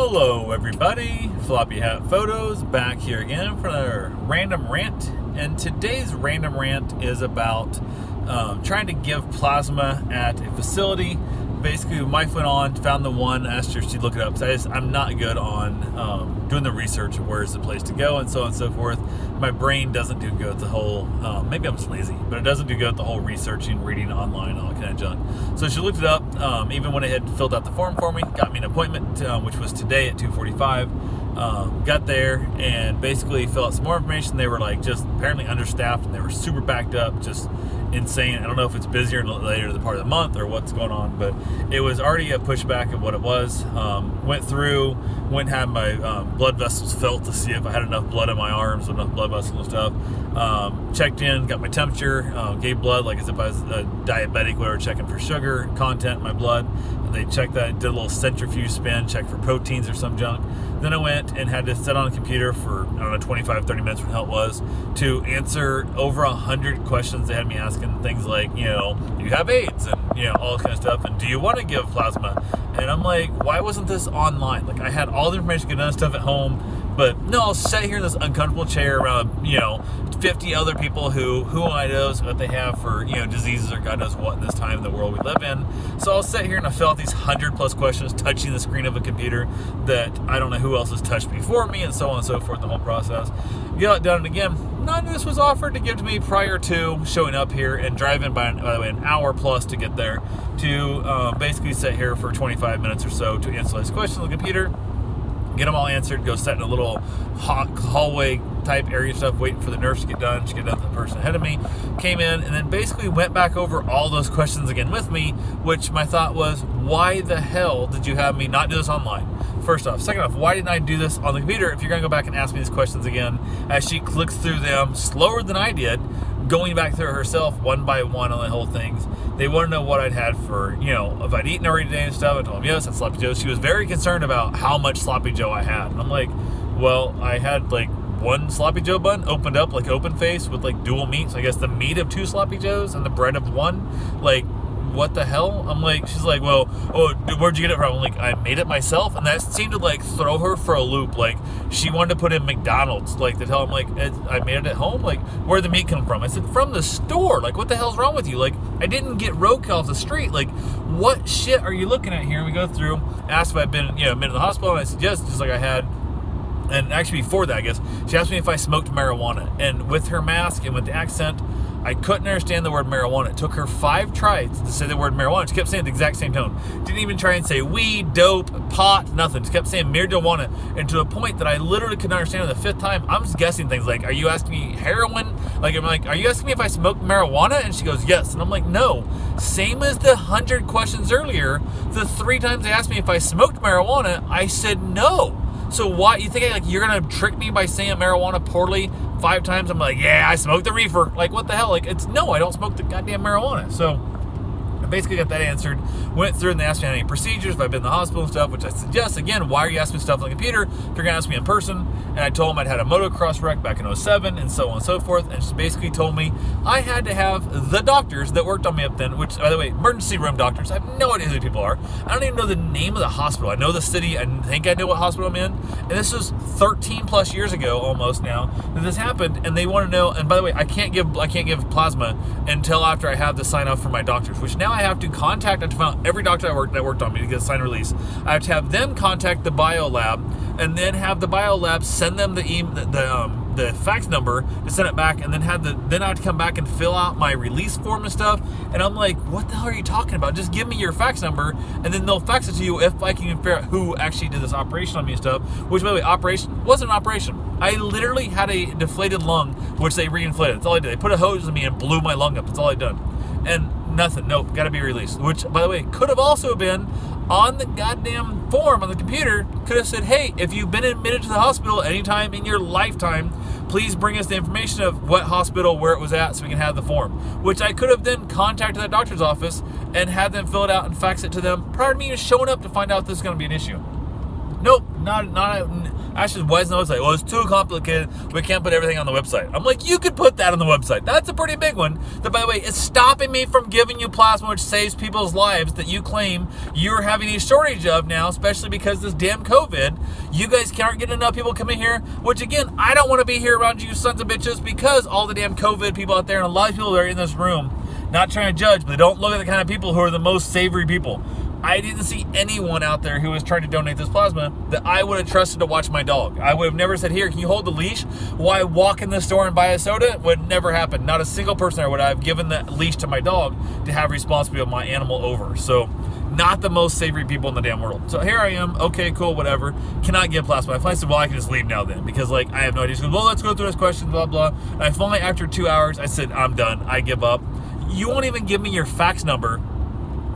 Hello everybody, Floppy Hat Photos back here again for another random rant. And today's random rant is about trying to give plasma at a facility. Basically, my wife went on, found the one, asked her if she'd look it up. So I'm not good on doing the research of where's the place to go and so on and so forth. My brain doesn't do good with the whole, maybe I'm just lazy, but it doesn't do good with the whole researching, reading online, all that kind of junk. So she looked it up, even went ahead and filled out the form for me, got me an appointment, which was today at 2:45. Got there and basically filled out some more information. They were like just apparently understaffed and they were super backed up, just insane. I don't know if it's busier later the part of the month or what's going on, but it was already a pushback of what it was. Went and had my blood vessels felt to see if I had enough blood in my arms, enough blood vessels and stuff. Checked in, got my temperature, gave blood like as if I was a diabetic, whatever, checking for sugar content in my blood. They checked that, did a little centrifuge spin, checked for proteins or some junk. Then I went and had to sit on a computer for, 25, 30 minutes, what the hell it was, to answer over 100 questions. They had me asking things like, do you have AIDS? And, all this kind of stuff. And do you want to give plasma? And I'm like, why wasn't this online? Like, I had all the information, get done stuff at home, but no, I'll sit here in this uncomfortable chair around, 50 other people who I knows what they have for, diseases or God knows what in this time in the world we live in. So I'll sit here and I fill out these 100+ questions touching the screen of a computer that I don't know who else has touched before me and so on and so forth, the whole process. Get it done, and again, none of this was offered to give to me prior to showing up here and driving by the way, an hour plus to get there to basically sit here for 25 minutes or so to answer these questions on the computer, get them all answered, go sit in a little hallway type area stuff, waiting for the nurse to get done. She get done with the person ahead of me, came in, and then basically went back over all those questions again with me, which my thought was, why the hell did you have me not do this online? First off. Second off, why didn't I do this on the computer if you're going to go back and ask me these questions again as she clicks through them slower than I did, going back through herself one by one on the whole things. They want to know what I'd had for, if I'd eaten already today and stuff. I told them, yes, that's Sloppy Joe. She was very concerned about how much Sloppy Joe I had. And I'm like, well, I had like one Sloppy Joe bun opened up, like open face with like dual meat. So I guess the meat of 2 Sloppy Joes and the bread of 1. Like, what the hell? I'm like, she's like, well, where'd you get it from? I'm like, I made it myself. And that seemed to like throw her for a loop. Like, she wanted to put in McDonald's, like to tell him, like, I made it at home. Like, where'd the meat come from? I said, from the store. Like, what the hell's wrong with you? Like, I didn't get roadkill off the street. Like, what shit are you looking at here? And we go through, asked if I'd been, been in the hospital. And I said, yes, just like I had. And actually before that, I guess, she asked me if I smoked marijuana. And with her mask and with the accent, I couldn't understand the word marijuana. It took her 5 tries to say the word marijuana. She kept saying the exact same tone. Didn't even try and say weed, dope, pot, nothing. Just kept saying marijuana. And to a point that I literally couldn't understand it the 5th time. I'm just guessing things like, are you asking me heroin? Like, I'm like, are you asking me if I smoke marijuana? And she goes, yes. And I'm like, no. Same as the 100 questions earlier. The 3 times they asked me if I smoked marijuana, I said no. So why you think you're gonna trick me by saying marijuana poorly 5 times? I'm like, yeah, I smoked the reefer. Like, what the hell? Like, it's no, I don't smoke the goddamn marijuana. So I basically got that answered. Went through and they asked me any procedures, if I've been in the hospital and stuff, which I said yes. Again, why are you asking me stuff on the computer if you're gonna ask me in person? And I told them I'd had a motocross wreck back in 07 and so on and so forth. And she basically told me I had to have the doctors that worked on me up then, which, by the way, emergency room doctors. I have no idea who the people are. I don't even know the name of the hospital. I know the city. I think I know what hospital I'm in. And this was 13 plus years ago, almost now, that this happened. And they want to know. And by the way, I can't give plasma until after I have the sign off from my doctors, which now I have to contact. I have to find every doctor that worked on me to get a sign release. I have to have them contact the bio lab, and then have the bio lab send them the fax number to send it back, and then I have to come back and fill out my release form and stuff. And I'm like, what the hell are you talking about? Just give me your fax number, and then they'll fax it to you if I can figure out who actually did this operation on me and stuff. Which, by the way, operation wasn't an operation. I literally had a deflated lung, which they reinflated. That's all I did. They put a hose in me and blew my lung up. That's all I'd done. And nothing. Nope. Got to be released. Which, by the way, could have also been on the goddamn form on the computer. Could have said, hey, if you've been admitted to the hospital anytime in your lifetime, please bring us the information of what hospital, where it was at, so we can have the form. Which I could have then contacted that doctor's office and had them fill it out and fax it to them prior to me even showing up to find out if this is going to be an issue. Nope, not. Actually, why is the website? Well, it's too complicated. We can't put everything on the website. I'm like, you could put that on the website. That's a pretty big one. That, by the way, is stopping me from giving you plasma, which saves people's lives that you claim you're having a shortage of now, especially because this damn COVID. You guys can't get enough people coming here, which again, I don't want to be here around you sons of bitches because all the damn COVID people out there and a lot of people that are in this room, not trying to judge, but don't look at the kind of people who are the most savory people. I didn't see anyone out there who was trying to donate this plasma that I would have trusted to watch my dog. I would have never said, here, can you hold the leash while I walk in the store and buy a soda? It would never happen. Not a single person there would have given that leash to my dog to have responsibility of my animal over. So not the most savory people in the damn world. So here I am. Okay, cool, whatever. Cannot give plasma. I finally said, well, I can just leave now then because like I have no idea. She goes, well, let's go through this question, blah, blah. And I finally, after 2 hours, I said, I'm done. I give up. You won't even give me your fax number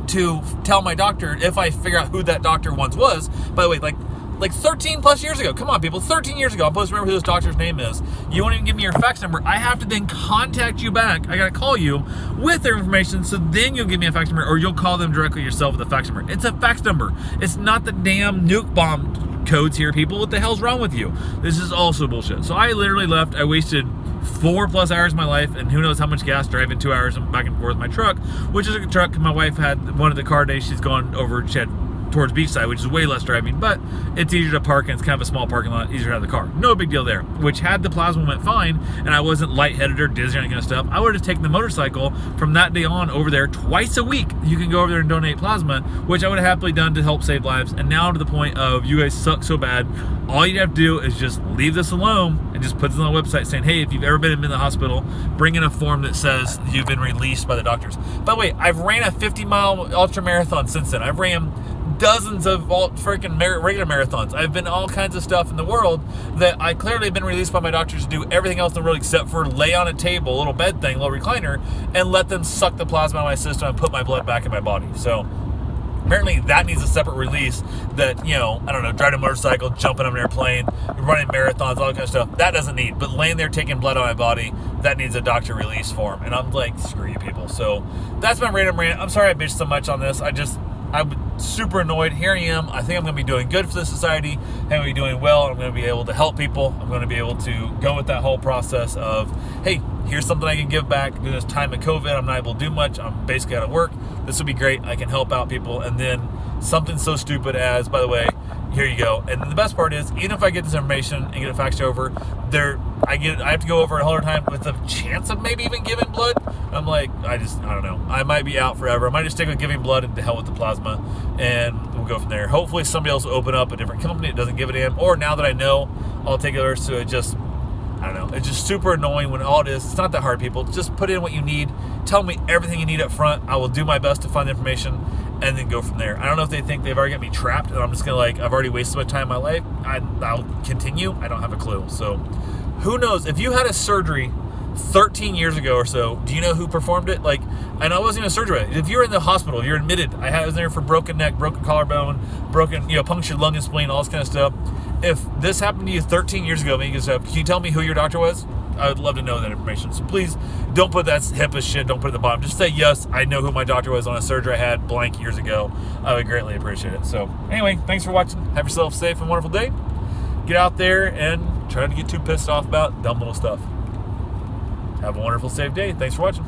to tell my doctor if I figure out who that doctor once was. By the way, like 13 plus years ago. Come on, people. 13 years ago. I'm supposed to remember who this doctor's name is. You won't even give me your fax number. I have to then contact you back. I got to call you with their information, so then you'll give me a fax number, or you'll call them directly yourself with a fax number. It's a fax number. It's not the damn nuke bomb codes here, people. What the hell's wrong with you? This is also bullshit. So I literally left. I wasted 4+ hours of my life, and who knows how much gas driving 2 hours back and forth with my truck, which is a truck. My wife had one of the car days. She's gone over. She had towards Beachside, which is way less driving, but it's easier to park and it's kind of a small parking lot, easier to have the car. No big deal there. Which had the plasma went fine and I wasn't lightheaded or dizzy or any kind of stuff, I would have taken the motorcycle from that day on over there twice a week. You can go over there and donate plasma, which I would have happily done to help save lives. And now to the point of you guys suck so bad, all you have to do is just leave this alone and just put this on the website saying, hey, if you've ever been in the hospital, bring in a form that says you've been released by the doctors. By the way, I've ran a 50-mile ultra marathon since then. I've ran dozens of freaking regular marathons. I've been all kinds of stuff in the world that I clearly have been released by my doctors to do everything else in the world except for lay on a table, a little bed thing, a little recliner, and let them suck the plasma out of my system and put my blood back in my body. So apparently that needs a separate release that, you know, I don't know, driving a motorcycle, jumping on an airplane, running marathons, all that kind of stuff. That doesn't need. But laying there taking blood on my body, that needs a doctor release form. And I'm like, screw you people. So that's my random rant. I'm sorry I bitched so much on this. I'm super annoyed. Here I am. I think I'm going to be doing good for the society. I'm going to be doing well. I'm going to be able to help people. I'm going to be able to go with that whole process of, hey, here's something I can give back. During this time of COVID, I'm not able to do much. I'm basically out of work. This would be great. I can help out people. And then something so stupid as, by the way, here you go. And the best part is, even if I get this information and get it faxed over, I have to go over it a whole other time with the chance of maybe even giving blood. I'm like, I don't know. I might be out forever. I might just stick with giving blood and to hell with the plasma, and we'll go from there. Hopefully somebody else will open up a different company that doesn't give a damn. Or now that I know, I'll take it over. So it just, I don't know. It's just super annoying when all it is. It's not that hard, people. Just put in what you need. Tell me everything you need up front. I will do my best to find the information and then go from there. I don't know if they think they've already got me trapped and I'm just going to I've already wasted my time in my life. I'll continue. I don't have a clue. So who knows? If you had a surgery 13 years ago or so, do you know who performed it? And I wasn't even a surgery. If you're in the hospital, you're admitted. I was there for broken neck, broken collarbone, broken, punctured lung and spleen, all this kind of stuff. If this happened to you 13 years ago, can you tell me who your doctor was? I would love to know that information. So please don't put that HIPAA shit. Don't put it at the bottom. Just say, yes, I know who my doctor was on a surgery I had blank years ago. I would greatly appreciate it. So anyway, thanks for watching. Have yourself a safe and wonderful day. Get out there and try not to get too pissed off about dumb little stuff. Have a wonderful, safe day. Thanks for watching.